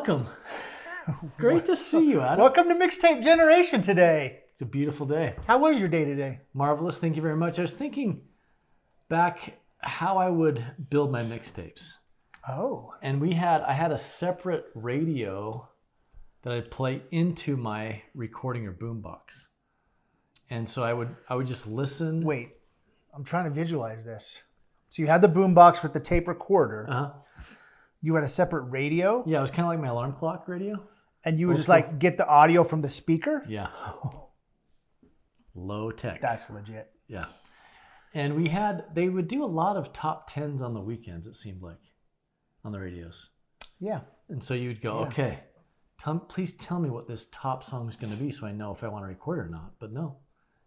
welcome. Great to see you, Adam. Welcome to Mixtape Generation today. It's a beautiful day. How was your day today? Marvelous. Thank you very much. I was thinking back how I would build my mixtapes. Oh. And I had a separate radio that I'd play into my recording or boombox. And so I would just listen. Wait, I'm trying to visualize this. So you had the boombox with the tape recorder. Uh-huh. You had a separate radio. Yeah, it was kind of like my alarm clock radio. And you would just like get the audio from the speaker? Yeah. Low tech. That's legit. Yeah. And they would do a lot of top 10s on the weekends, it seemed like, on the radios. Yeah. And so you'd go, okay, please tell me what this top song is going to be so I know if I want to record it or not. But no.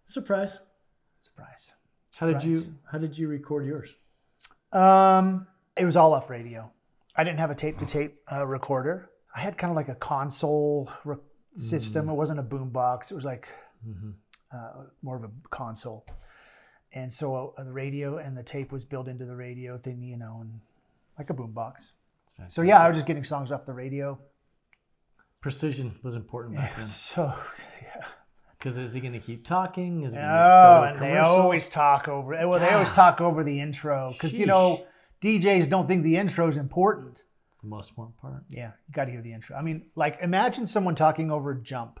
Surprise. How did you record yours? It was all off radio. I didn't have a tape-to-tape recorder. I had kind of like a console system. It wasn't a boombox. It was like more of a console. And so the radio and the tape was built into the radio thing, and like a boombox. So yeah, I was just getting songs off the radio. Precision was important back then. So yeah. Because is he going to keep talking? Is he going to go to a commercial? They always talk over. Well, they always talk over the intro because DJs don't think the intro is important. It's the most important part. Yeah, you got to hear the intro. I mean, like imagine someone talking over Jump.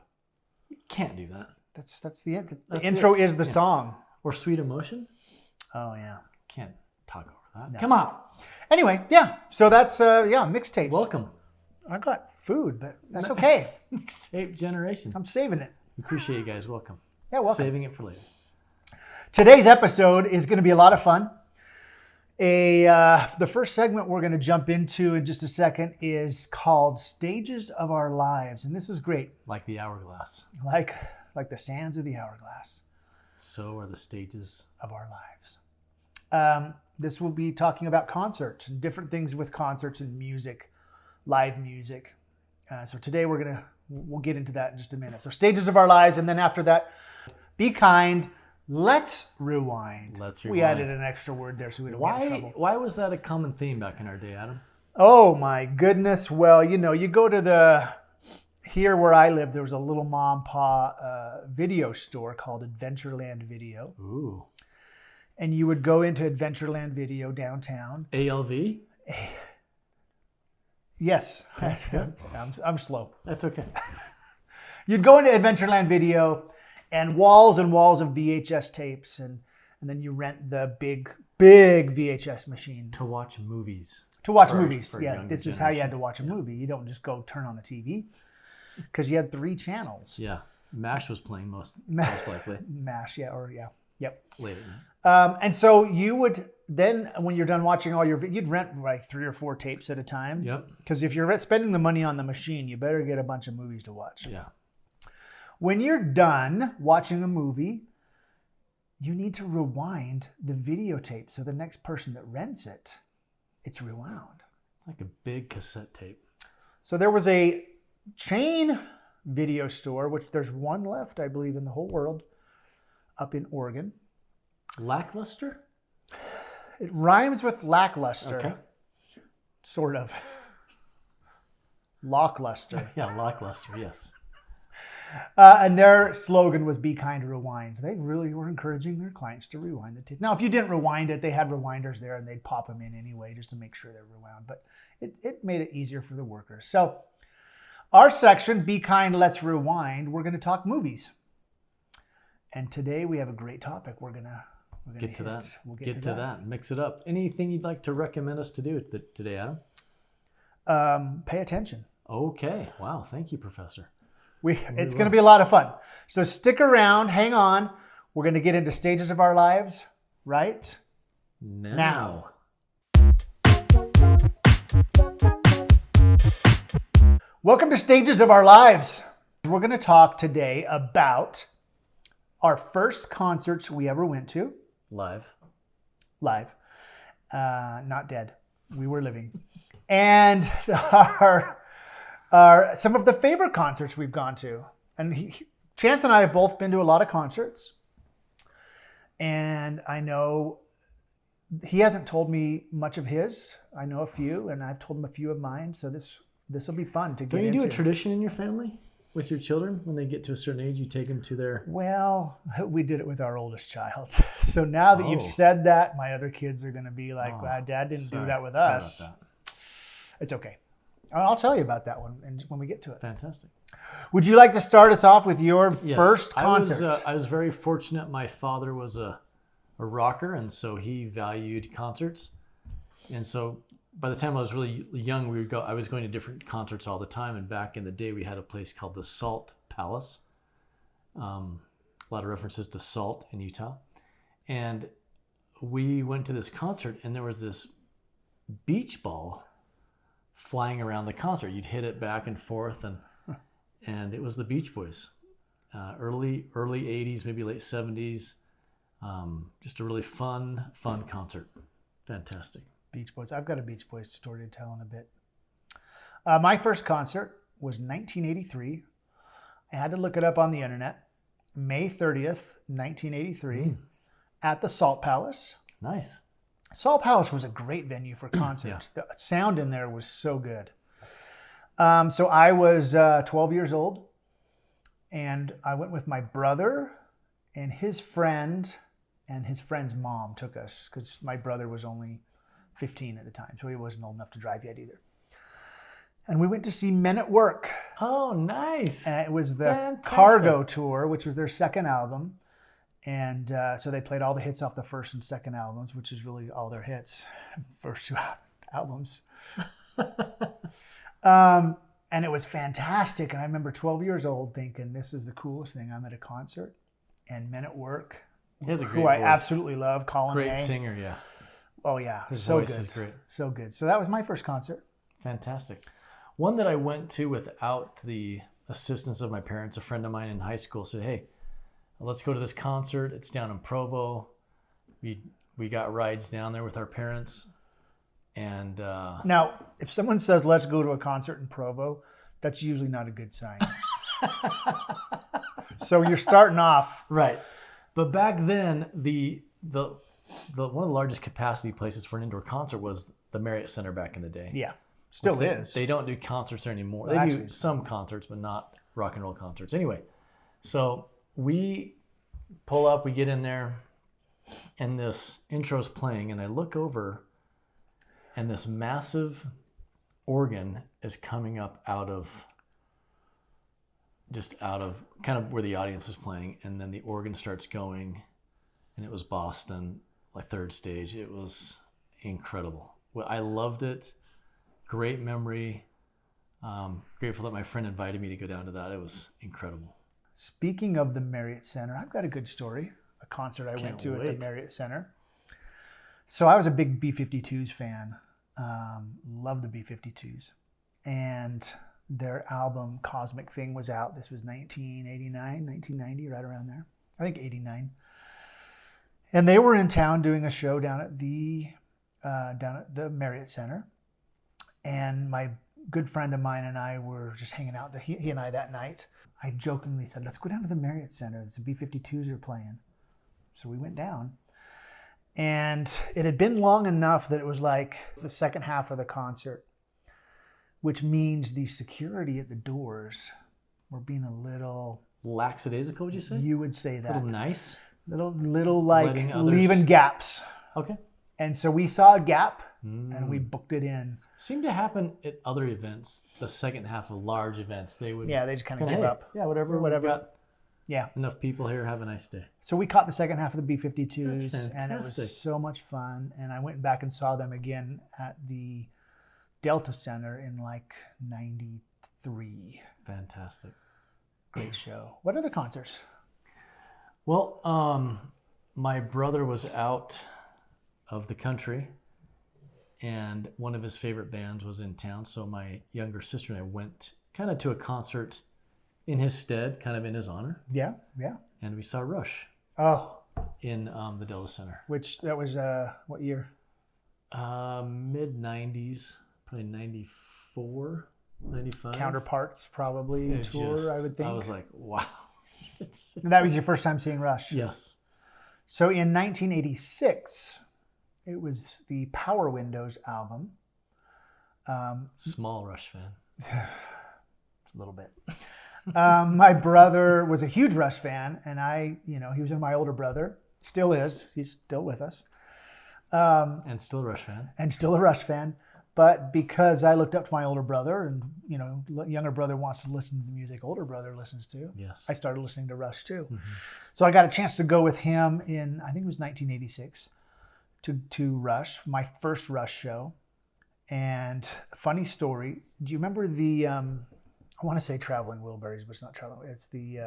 You can't do that. That's the end. The intro is the song. Or Sweet Emotion. Oh yeah, can't talk over that. No. Come on. Anyway, yeah. So that's mixtapes. Welcome. I got food, but that's okay. Mixtape generation. I'm saving it. Appreciate you guys. Welcome. Yeah, welcome. Saving it for later. Today's episode is going to be a lot of fun. The first segment we're going to jump into in just a second is called Stages of Our Lives. And this is great. Like the hourglass. Like the sands of the hourglass. So are the stages of our lives. This will be talking about concerts and different things with concerts and music, live music. So today we'll get into that in just a minute. So stages of our lives, and then after that, be kind. Let's rewind. We added an extra word there so we don't get in trouble. Why was that a common theme back in our day, Adam? Oh my goodness. Well, you go to here where I live, there was a little mom pa video store called Adventureland Video. Ooh. And you would go into Adventureland Video downtown. ALV? Yes. I'm slow. That's okay. You'd go into Adventureland Video and walls and walls of VHS tapes, and then you rent the big VHS machine. To watch movies. Yeah, this is how you had to watch a movie. You don't just go turn on the TV because you had 3 channels. Yeah. MASH was playing most likely. MASH, yep. Later. And so you would then, when you're done watching you'd rent like 3 or 4 tapes at a time. Yep. Because if you're spending the money on the machine, you better get a bunch of movies to watch. Yeah. When you're done watching a movie, you need to rewind the videotape. So the next person that rents it's rewound. It's like a big cassette tape. So there was a chain video store, which there's one left, I believe, in the whole world, up in Oregon. Lackluster? It rhymes with lackluster. Okay. Sort of. Lockluster. Yeah, lackluster, yes. And their slogan was "Be kind, rewind." They really were encouraging their clients to rewind the tape. Now, if you didn't rewind it, they had rewinders there, and they'd pop them in anyway just to make sure they're rewound. But it made it easier for the workers. So, our section, "Be kind, let's rewind." We're going to talk movies, and today we have a great topic. We're gonna get to that. We'll get to that. Mix it up. Anything you'd like to recommend us to do today, Adam? Pay attention. Okay. Wow. Thank you, Professor. It's going to be a lot of fun. So stick around, hang on. We're going to get into stages of our lives right now. Welcome to Stages of Our Lives. We're going to talk today about our first concerts we ever went to. Live. Not dead. We were living. And some of the favorite concerts we've gone to. And Chance and I have both been to a lot of concerts. And I know he hasn't told me much of his. I know a few, and I've told him a few of mine. So this this will be fun to get Don't you into. do a tradition in your family with your children when they get to a certain age? You take them to their. Well, we did it with our oldest child. So now that you've said that, my other kids are going to be like, Dad didn't do that with us. Sorry about that. It's okay. I'll tell you about that one when we get to it. Fantastic. Would you like to start us off with your first concert? I was very fortunate. My father was a rocker, and so he valued concerts. And so by the time I was really young, I was going to different concerts all the time. And back in the day, we had a place called the Salt Palace. A lot of references to salt in Utah. And we went to this concert, and there was this beach ball flying around the concert. You'd hit it back and forth, and it was the Beach Boys. Early 80s, maybe late 70s. Just a really fun concert. Fantastic. Beach Boys. I've got a Beach Boys story to tell in a bit. My first concert was 1983. I had to look it up on the internet. May 30th, 1983, at the Salt Palace. Nice. Salt Palace was a great venue for concerts. The sound in there was so good. So I was 12 years old, and I went with my brother and his friend, and his friend's mom took us because my brother was only 15 at the time, so he wasn't old enough to drive yet either. And we went to see Men at Work. Oh, nice. And it was the Cargo Tour, which was their second album. And so they played all the hits off the first and second albums, which is really all their hits, first two albums. And it was fantastic. And I remember 12 years old thinking, this is the coolest thing. I'm at a concert. And Men at Work, who I absolutely love, Colin Great A. singer, yeah. Oh, yeah. His so voice good. is great. So good. So that was my first concert. Fantastic. One that I went to without the assistance of my parents, a friend of mine in high school said, hey, let's go to this concert. It's down in Provo. We got rides down there with our parents. And now, if someone says, let's go to a concert in Provo, that's usually not a good sign. So you're starting off. Right. But back then, the one of the largest capacity places for an indoor concert was the Marriott Center back in the day. Yeah. Still is. They don't do concerts there anymore. They do some concerts, but not rock and roll concerts. Anyway, so we pull up, we get in there, and this intro's playing, and I look over, and this massive organ is coming up out of kind of where the audience is playing, and then the organ starts going, and it was Boston, like third stage. It was incredible. Well, I loved it. Great memory. Grateful that my friend invited me to go down to that. It was incredible. Speaking of the Marriott Center, I've got a good story. A concert I went to at the Marriott Center. So I was a big B-52s fan. Loved the B-52s. And their album Cosmic Thing was out. This was 1989, 1990, right around there. I think 89. And they were in town doing a show down at the Marriott Center. And my good friend of mine and I were just hanging out, he and I that night. I jokingly said, let's go down to the Marriott Center. The B-52s are playing. So we went down. And it had been long enough that it was like the second half of the concert, which means the security at the doors were being a little... lackadaisical, would you say? You would say that. A little nice? Little like leaving gaps. Okay. And so we saw a gap and we booked it in. Seemed to happen at other events, the second half of large events. They would... Yeah, they just kind of give up. Yeah, whatever. Got yeah. Enough people here, have a nice day. So we caught the second half of the B-52s and it was so much fun. And I went back and saw them again at the Delta Center in like 93. Fantastic. Great show. What other concerts? Well, my brother was out of the country and one of his favorite bands was in town. So my younger sister and I went kind of to a concert in his stead, kind of in his honor. Yeah, yeah. And we saw Rush. Oh. In the Delta Center. Which, that was, what year? Mid-90s, probably 94, 95. Counterparts, probably, tour, I would think. I was like, wow. That was your first time seeing Rush? Yes. So in 1986, it was the Power Windows album. Small Rush fan. A little bit. My brother was a huge Rush fan, and he was my older brother. Still is. He's still with us. And still a Rush fan. And still a Rush fan. But because I looked up to my older brother, and younger brother wants to listen to the music older brother listens to, yes, I started listening to Rush too. Mm-hmm. So I got a chance to go with him in, I think it was 1986, to Rush, my first Rush show. And funny story, do you remember the, I want to say Traveling Wilburys, but it's not Traveling, it's the,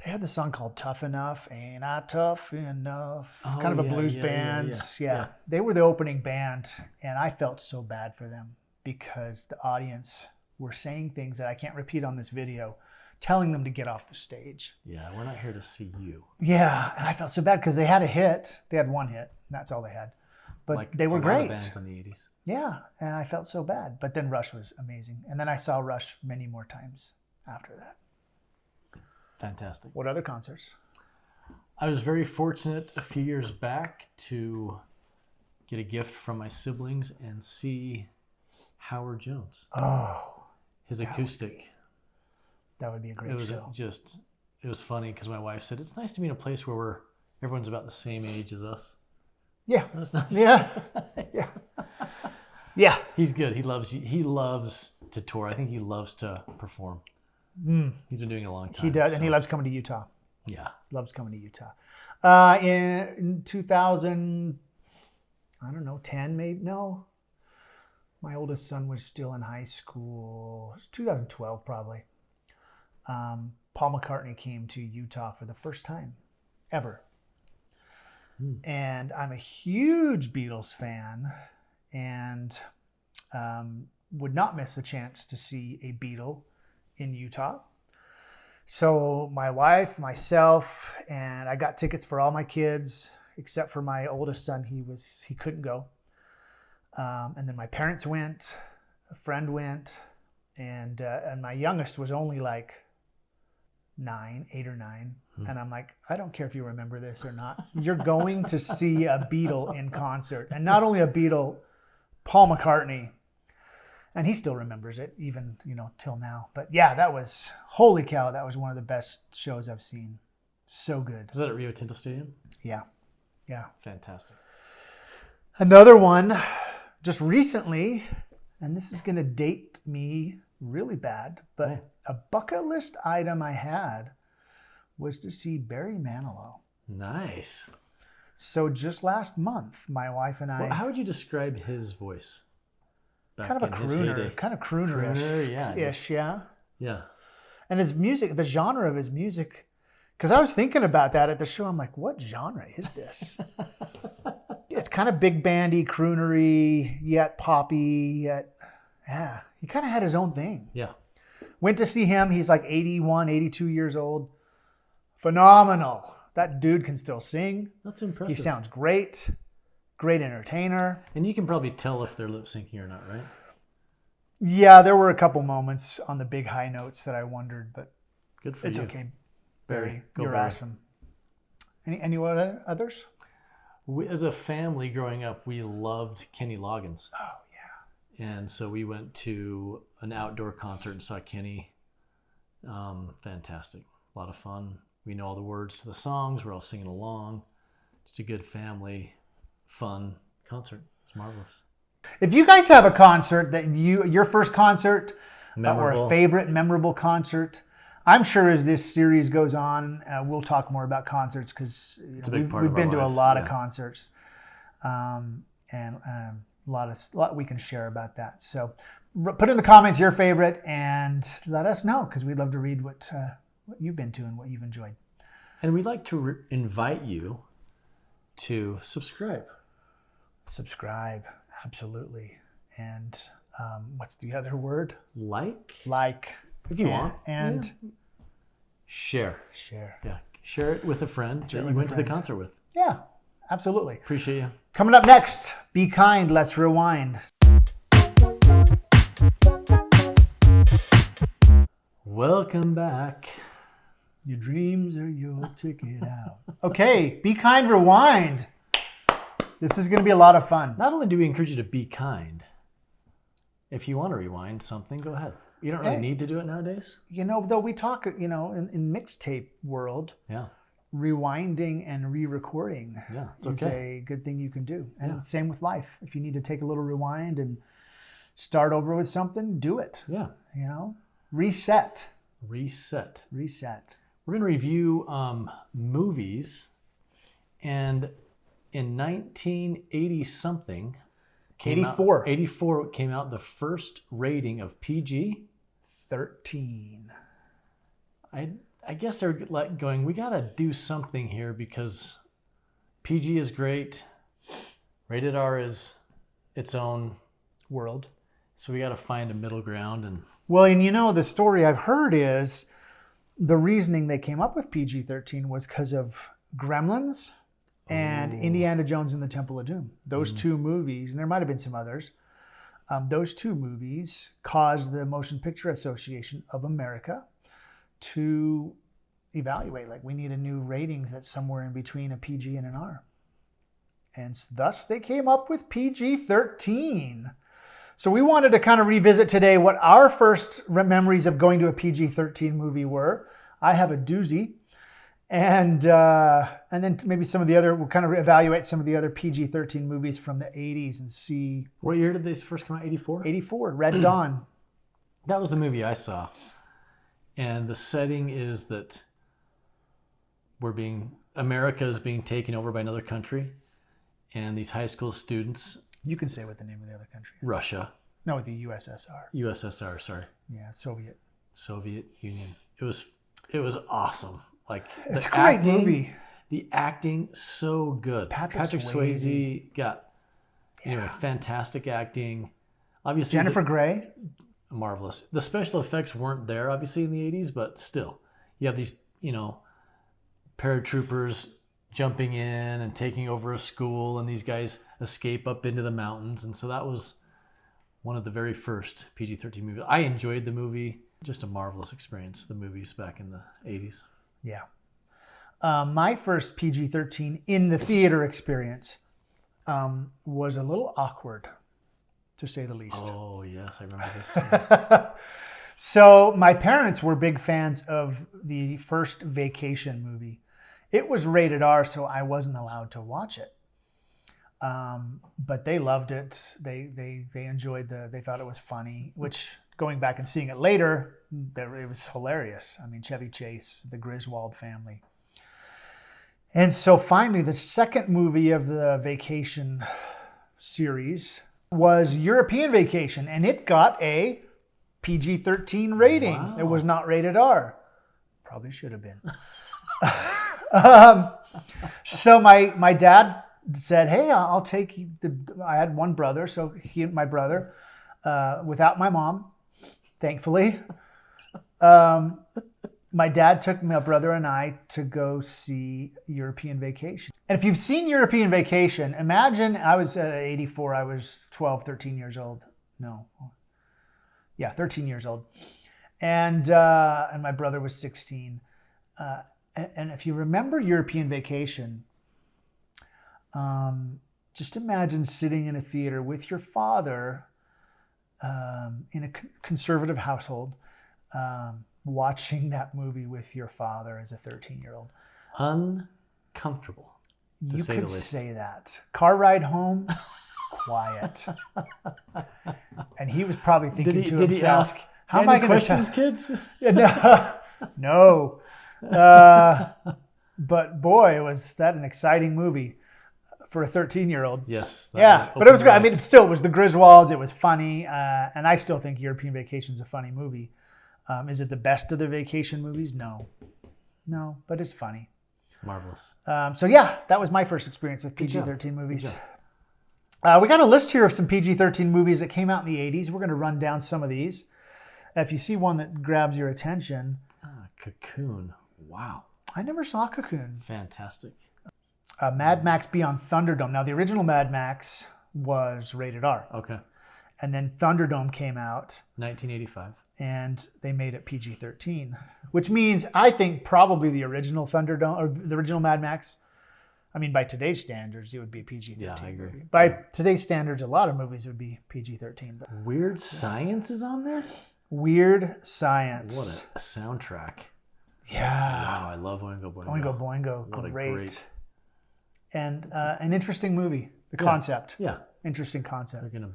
they had the song called Tough Enough, Ain't I Tough Enough? Oh, kind of a blues band. Yeah. They were the opening band, and I felt so bad for them because the audience were saying things that I can't repeat on this video, telling them to get off the stage. Yeah, we're not here to see you. Yeah, and I felt so bad because they had a hit. They had one hit, and that's all they had. But like they were great. Bands in the 80s. Yeah, and I felt so bad. But then Rush was amazing. And then I saw Rush many more times after that. Fantastic. What other concerts? I was very fortunate a few years back to get a gift from my siblings and see Howard Jones. Oh. His acoustic. That would be a great show. It was funny because my wife said, it's nice to be in a place where everyone's about the same age as us. Yeah. That was nice. Yeah. Yeah. Yeah. He's good. He loves to tour. I think he loves to perform. He's been doing it a long time. He does, and he loves coming to Utah. Yeah. Loves coming to Utah. In 2000, I don't know, 10 maybe? No. My oldest son was still in high school. It was 2012 probably. Paul McCartney came to Utah for the first time ever. And I'm a huge Beatles fan and would not miss a chance to see a Beatle in Utah. So my wife, myself, and I got tickets for all my kids except for my oldest son. He couldn't go. And then my parents went, a friend went, and my youngest was only like 8 or 9. And I'm like, I don't care if you remember this or not. You're going to see a Beatle in concert. And not only a Beatle, Paul McCartney. And he still remembers it, even, till now. But yeah, holy cow, that was one of the best shows I've seen. So good. Was that at Rio Tinto Stadium? Yeah. Yeah. Fantastic. Another one, just recently, and this is going to date me really bad, but a bucket list item I had was to see Barry Manilow. Nice. So just last month, my wife and I... Well, how would you describe his voice? Kind of a crooner. Kind of croonerish. Crooner, yeah. Ish, yeah. Yeah. And his music, the genre of his music, because I was thinking about that at the show. I'm like, what genre is this? It's kind of big bandy, croonery, yet poppy, yet... Yeah. He kind of had his own thing. Yeah. Went to see him. He's like 81, 82 years old. Phenomenal. That dude can still sing. That's impressive. He sounds great. Great entertainer. And you can probably tell if they're lip syncing or not, right? Yeah, there were a couple moments on the big high notes that I wondered, but good for it's you. okay. Barry, you're awesome. Any others? As a family growing up, we loved Kenny Loggins. Oh, yeah. And so we went to an outdoor concert and saw Kenny. Fantastic. A lot of fun. We know all the words to the songs. We're all singing along. Just a good family, fun concert. It's marvelous. If you guys have a concert that your first concert or a favorite memorable concert, I'm sure as this series goes on, we'll talk more about concerts because we've been to a lot of concerts, and a lot we can share about that. So put in the comments your favorite and let us know because we'd love to read what you've been to and what you've enjoyed. And we'd like to invite you to subscribe. Subscribe, absolutely. And what's the other word? Like. If you want. And share. Yeah. Share it with a friend that you went to the concert with. Yeah, absolutely. Appreciate you. Coming up next, Be Kind, Let's Rewind. Welcome back. Your dreams are your ticket out. Okay, Be Kind, Rewind. This is going to be a lot of fun. Not only do we encourage you to be kind, if you want to rewind something, go ahead. You don't really need to do it nowadays. Though we talk, in mixtape world, Yeah. rewinding and re-recording it's is a good thing you can do. And same with life. If you need to take a little rewind and start over with something, do it. Yeah. Reset. We're going to review movies, and in 1980 something, 84 came out the first rating of PG 13. I guess they're like going, we got to do something here because PG is great. Rated R is its own world. So we got to find a middle ground. And the story I've heard is the reasoning they came up with PG-13 was because of Gremlins and Indiana Jones and the Temple of Doom. Those two movies, and there might have been some others, those two movies caused the Motion Picture Association of America to evaluate, like, we need a new ratings that's somewhere in between a PG and an R. And thus they came up with PG-13. So we wanted to kind of revisit today what our first memories of going to a PG-13 movie were. I have a doozy. And then maybe we'll kind of evaluate some of the other PG-13 movies from the 80s and see. What year did they first come out? 84? 84, Red Dawn. That was the movie I saw. And the setting is that America is being taken over by another country. And these high school students. You can say what the name of the other country is. Russia. No, the USSR. USSR, sorry. Yeah, Soviet Union. It was awesome. Like, it's a great movie. The acting, so good. Patrick Swayze got fantastic acting. Obviously, Jennifer Grey, marvelous. The special effects weren't there, obviously, in the 80s, but still, you have these, paratroopers jumping in and taking over a school, and these guys escape up into the mountains, and so that was one of the very first PG-13 movies. I enjoyed the movie. Just a marvelous experience. The movies back in the 80s. Yeah. My first PG-13 in the theater experience was a little awkward, to say the least. Oh, yes, I remember this. So my parents were big fans of the first Vacation movie. It was rated R, so I wasn't allowed to watch it. But they loved it. They enjoyed they thought it was funny, which going back and seeing it later, it was hilarious. I mean, Chevy Chase, the Griswold family. And so finally, the second movie of the Vacation series was European Vacation, and it got a PG-13 rating. Wow. It was not rated R. Probably should have been. So my dad said, hey, I'll take you. I had one brother, so my brother, without my mom, thankfully. My dad took my brother and I to go see European Vacation. And if you've seen European Vacation, imagine I was 84, I was 12, 13 years old. No. Yeah, 13 years old. And my brother was 16. And if you remember European Vacation, just imagine sitting in a theater with your father in a conservative household, watching that movie with your father as a 13-year-old. Uncomfortable. You could say that. Car ride home, quiet. And he was probably thinking to himself, did he ask, how am I going to questions, kids? Yeah, no. But boy, was that an exciting movie for a 13-year-old. Yes. Yeah, but it was great. I mean, it was the Griswolds. It was funny. And I still think European Vacation is a funny movie. Is it the best of the vacation movies? No, but it's funny. Marvelous. So yeah, that was my first experience with PG-13 movies. We got a list here of some PG-13 movies that came out in the 80s. We're going to run down some of these. If you see one that grabs your attention. Cocoon. Wow. I never saw Cocoon. Fantastic. Mad Max Beyond Thunderdome. Now, the original Mad Max was rated R. Okay. And then Thunderdome came out. 1985. And they made it PG-13, which means I think probably the original Thunderdome or the original Mad Max. I mean, by today's standards, it would be a PG-13 Yeah, I agree. movie. By today's standards, a lot of movies would be PG-13. But Weird Science is on there? Weird Science. What a soundtrack. Yeah. Wow, I love Oingo Boingo. Oingo Boingo. What a Great. And an interesting movie. The concept. Yeah. Interesting concept. We're gonna...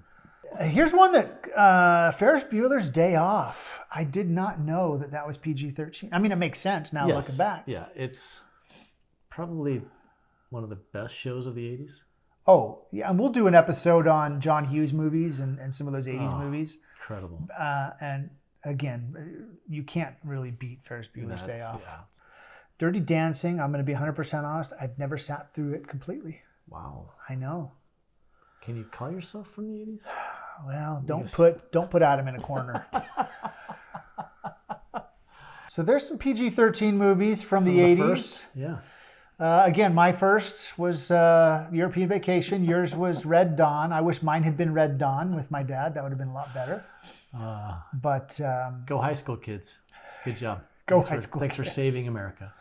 Here's one that Ferris Bueller's Day Off. I did not know that was PG-13. I mean, it makes sense now looking back. Yeah, it's probably one of the best shows of the 80s. Oh, yeah, and we'll do an episode on John Hughes movies and some of those 80s movies. Incredible. And again, you can't really beat Ferris Bueller's Day Off. Yeah. Dirty Dancing, I'm going to be 100% honest, I've never sat through it completely. Wow. I know. Can you call yourself from the 80s? Well, don't put Adam in a corner. So there's some PG-13 movies from the 80s. First? Yeah. Again, my first was European Vacation. Yours was Red Dawn. I wish mine had been Red Dawn with my dad. That would have been a lot better. But go high school kids. Good job. Thanks for saving America.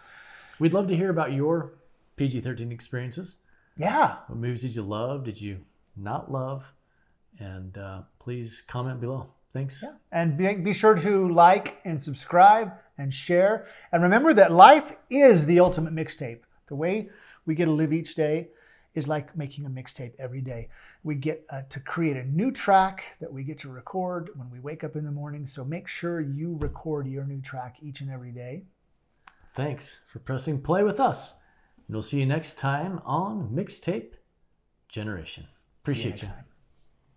We'd love to hear about your PG-13 experiences. Yeah. What movies did you love? Did you not love? And please comment below. Thanks. Yeah. And be sure to like and subscribe and share. And remember that life is the ultimate mixtape. The way we get to live each day is like making a mixtape every day. We get to create a new track that we get to record when we wake up in the morning. So make sure you record your new track each and every day. Thanks for pressing play with us. And we'll see you next time on Mixtape Generation. Appreciate you.